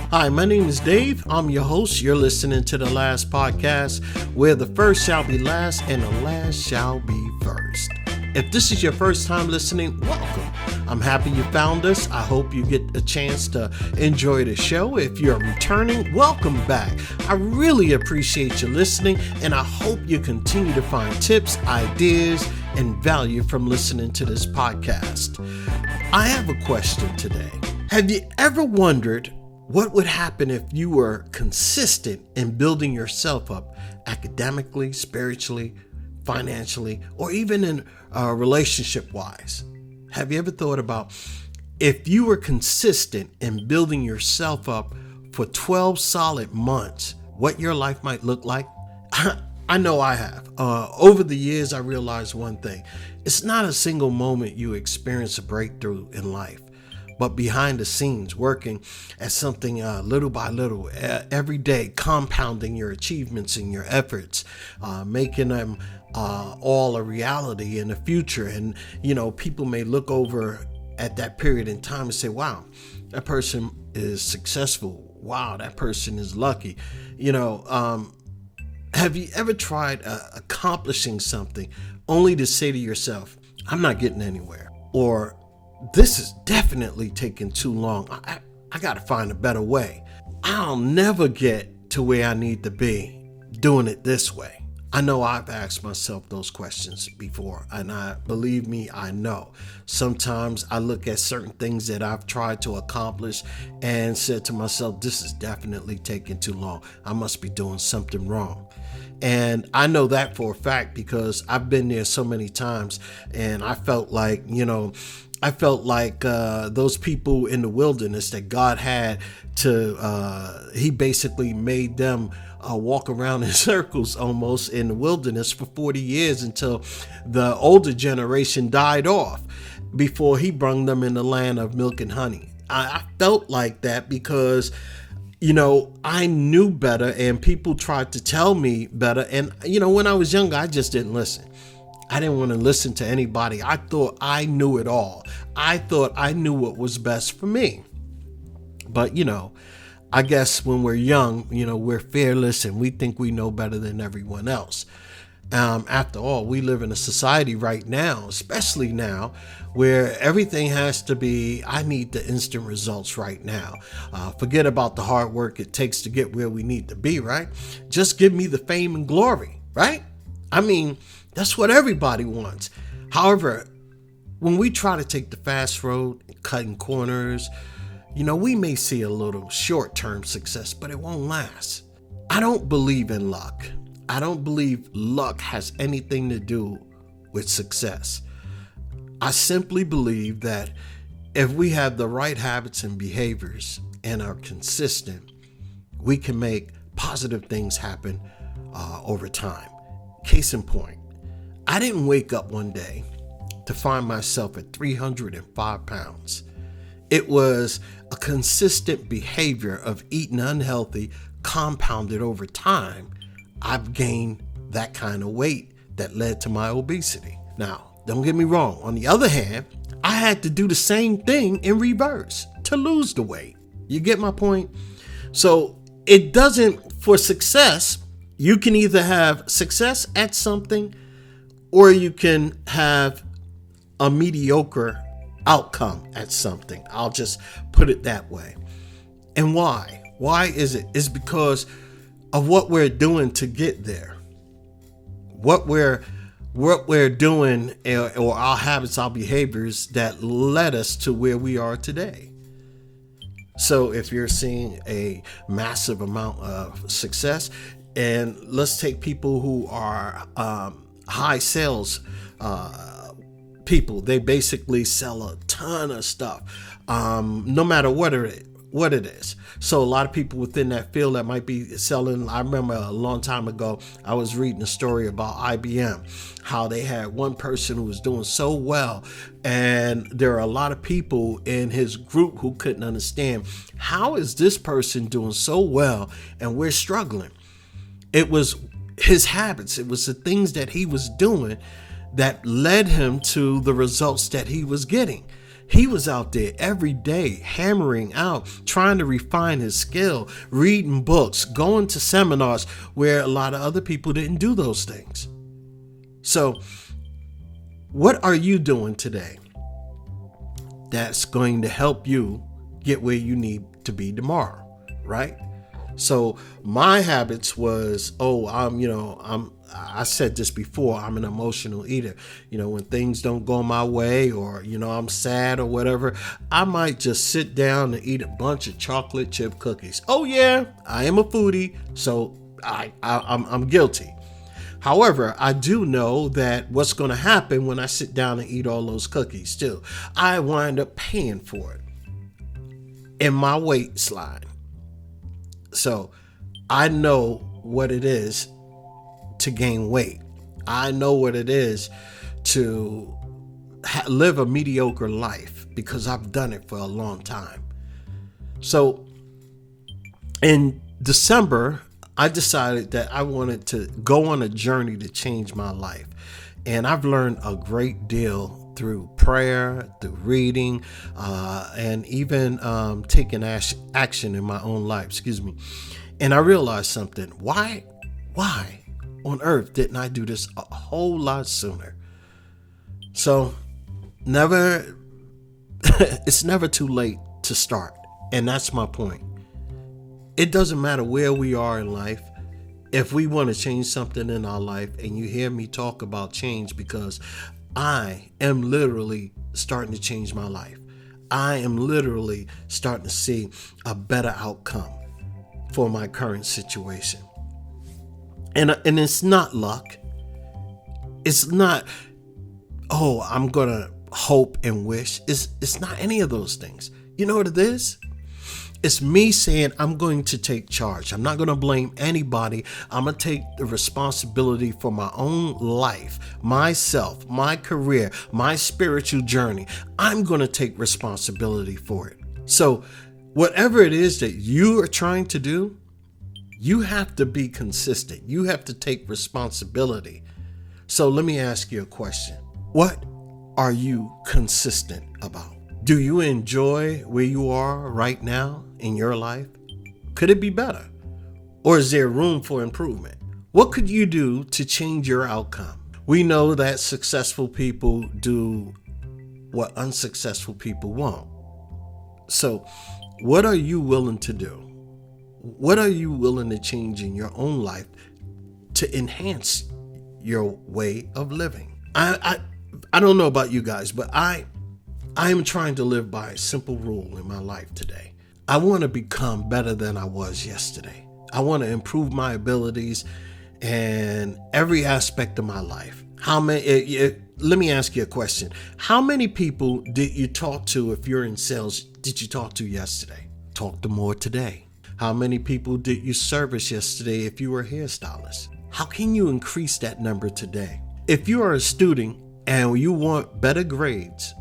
Hi, my name is Dave. I'm your host. You're listening to The Last Podcast, where the first shall be last and the last shall be first. If this is your first time listening, welcome. I'm happy you found us. I hope you get a chance to enjoy the show. If you're returning, welcome back. I really appreciate you listening, and I hope you continue to find tips, ideas, and value from listening to this podcast. I have a question today. Have you ever wondered what would happen if you were consistent in building yourself up academically, spiritually, financially, or even in relationship-wise? Have you ever thought about if you were consistent in building yourself up for 12 solid months, what your life might look like? I know I have. Over the years, I realized one thing. It's not a single moment you experience a breakthrough in life, but behind the scenes, working at something little by little, every day, compounding your achievements and your efforts, making them all a reality in the future. And, people may look over at that period in time and say, wow, that person is successful. Wow, that person is lucky. Have you ever tried accomplishing something only to say to yourself, I'm not getting anywhere, or this is definitely taking too long. I got to find a better way. I'll never get to where I need to be doing it this way. I know I've asked myself those questions before, and believe me, I know. Sometimes I look at certain things that I've tried to accomplish and said to myself, this is definitely taking too long. I must be doing something wrong. And I know that for a fact because I've been there so many times, and I felt like, those people in the wilderness that God had to, he basically made them walk around in circles almost in the wilderness for 40 years until the older generation died off before he brought them in the land of milk and honey. I felt like that because I knew better and people tried to tell me better. And, when I was younger, I just didn't listen. I didn't want to listen to anybody. I thought I knew it all. I thought I knew what was best for me. But, I guess when we're young, we're fearless and we think we know better than everyone else. After all, we live in a society right now, especially now, where everything has to be, I need the instant results right now. Forget about the hard work it takes to get where we need to be, right? Just give me the fame and glory, right? I mean, that's what everybody wants. However, when we try to take the fast road, cutting corners, we may see a little short-term success, but it won't last. I don't believe in luck. I don't believe luck has anything to do with success. I simply believe that if we have the right habits and behaviors and are consistent, we can make positive things happen over time. Case in point, I didn't wake up one day to find myself at 305 pounds. It was a consistent behavior of eating unhealthy, compounded over time. I've gained that kind of weight that led to my obesity. Now, don't get me wrong. On the other hand, I had to do the same thing in reverse to lose the weight. You get my point? So it doesn't, for success, you can either have success at something or you can have a mediocre outcome at something. I'll just put it that way. And why? Why is it? It's because of what we're doing to get there. What we're doing, or our habits, our behaviors that led us to where we are today. So if you're seeing a massive amount of success, and let's take people who are high sales people, they basically sell a ton of stuff, no matter what it is. So a lot of people within that field that might be selling. I remember a long time ago, I was reading a story about IBM, how they had one person who was doing so well, and there are a lot of people in his group who couldn't understand, how is this person doing so well and we're struggling? It was his habits. It was the things that he was doing that led him to the results that he was getting. He was out there every day hammering out, trying to refine his skill, reading books, going to seminars where a lot of other people didn't do those things. So, what are you doing today that's going to help you get where you need to be tomorrow, right? So my habits was, I said this before, I'm an emotional eater. When things don't go my way, or, I'm sad or whatever, I might just sit down and eat a bunch of chocolate chip cookies. Oh yeah, I am a foodie, so I'm guilty. However, I do know that what's going to happen when I sit down and eat all those cookies too, I wind up paying for it in my weight slide. So I know what it is to gain weight. I know what it is to live a mediocre life because I've done it for a long time. So in December, I decided that I wanted to go on a journey to change my life. And I've learned a great deal through prayer, through reading, and even taking action in my own life. And I realized something. Why on earth didn't I do this a whole lot sooner? So it's never too late to start. And that's my point. It doesn't matter where we are in life. If we want to change something in our life, and you hear me talk about change, because I am literally starting to change my life. I am literally starting to see a better outcome for my current situation. And it's not luck. It's not, I'm going to hope and wish. It's not any of those things. You know what it is? It's me saying I'm going to take charge. I'm not going to blame anybody. I'm going to take the responsibility for my own life, myself, my career, my spiritual journey. I'm going to take responsibility for it. So whatever it is that you are trying to do, you have to be consistent. You have to take responsibility. So let me ask you a question. What are you consistent about? Do you enjoy where you are right now in your life? Could it be better? Or is there room for improvement? What could you do to change your outcome? We know that successful people do what unsuccessful people won't. So, what are you willing to do? What are you willing to change in your own life to enhance your way of living? I don't know about you guys, but I am trying to live by a simple rule in my life today. I want to become better than I was yesterday. I want to improve my abilities in every aspect of my life. Let me ask you a question. How many people did you talk to, if you're in sales, did you talk to yesterday? Talk to more today. How many people did you service yesterday if you were a hairstylist? How can you increase that number today? If you are a student and you want better grades,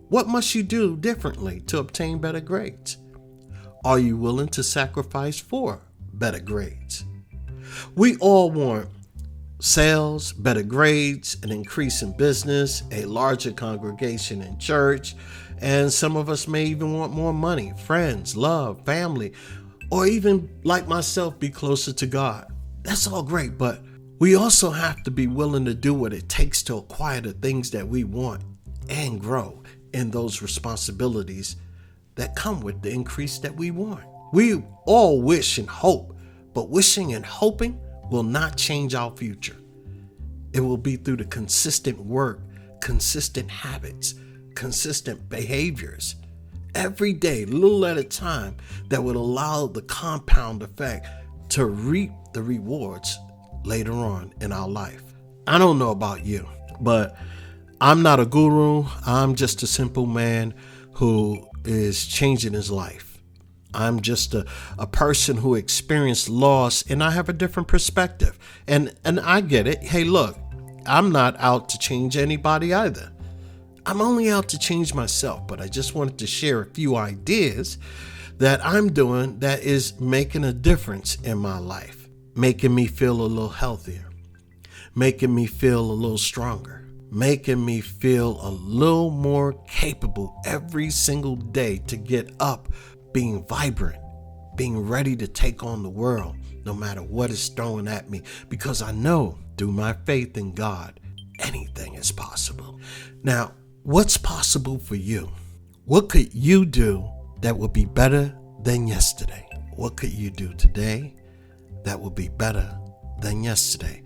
what must you do differently to obtain better grades? Are you willing to sacrifice for better grades? We all want sales, better grades, an increase in business, a larger congregation in church, and some of us may even want more money, friends, love, family, or even, like myself, be closer to God. That's all great, but we also have to be willing to do what it takes to acquire the things that we want and grow in those responsibilities that come with the increase that we want. We all wish and hope, but wishing and hoping will not change our future. It will be through the consistent work, consistent habits, consistent behaviors, every day, little at a time, that would allow the compound effect to reap the rewards later on in our life. I don't know about you, but I'm not a guru. I'm just a simple man who is changing his life. I'm just a person who experienced loss, and I have a different perspective. And I get it. Hey, look, I'm not out to change anybody either. I'm only out to change myself, but I just wanted to share a few ideas that I'm doing that is making a difference in my life, making me feel a little healthier, making me feel a little stronger, making me feel a little more capable every single day to get up, being vibrant, being ready to take on the world, no matter what is thrown at me, because I know through my faith in God, anything is possible. Now, what's possible for you? What could you do that would be better than yesterday? What could you do today that will be better than yesterday?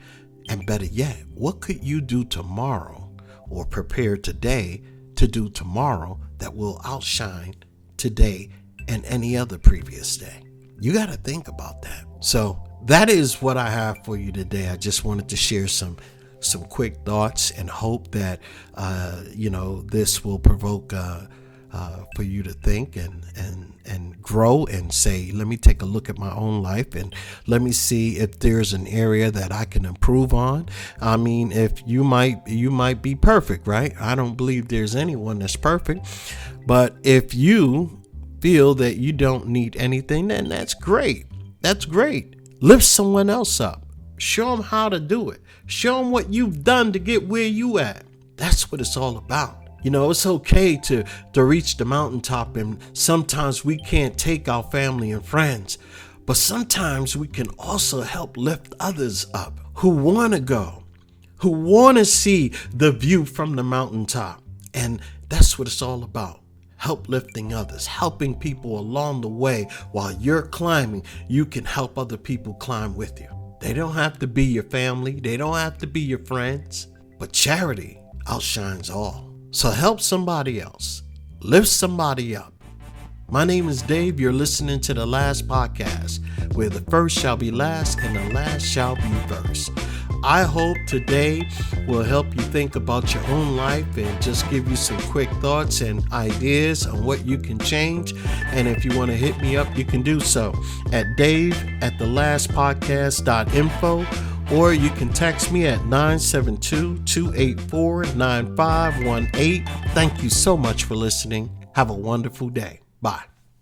And better yet, what could you do tomorrow or prepare today to do tomorrow that will outshine today and any other previous day? You got to think about that. So that is what I have for you today. I just wanted to share some quick thoughts and hope that, this will provoke for you to think and grow and say, let me take a look at my own life and let me see if there's an area that I can improve on. I mean, if you might be perfect, right? I don't believe there's anyone that's perfect, but if you feel that you don't need anything, then that's great. That's great. Lift someone else up. Show them how to do it. Show them what you've done to get where you at. That's what it's all about. It's okay to reach the mountaintop, and sometimes we can't take our family and friends, but sometimes we can also help lift others up who want to go, who want to see the view from the mountaintop. And that's what it's all about. Help lifting others, helping people along the way. While you're climbing, you can help other people climb with you. They don't have to be your family. They don't have to be your friends, but charity outshines all. So help somebody else. Lift somebody up. My name is Dave. You're listening to The Last Podcast, where the first shall be last and the last shall be first. I hope today will help you think about your own life and just give you some quick thoughts and ideas on what you can change. And if you want to hit me up, you can do so at dave@thelastpodcast.info. Or you can text me at 972-284-9518. Thank you so much for listening. Have a wonderful day. Bye.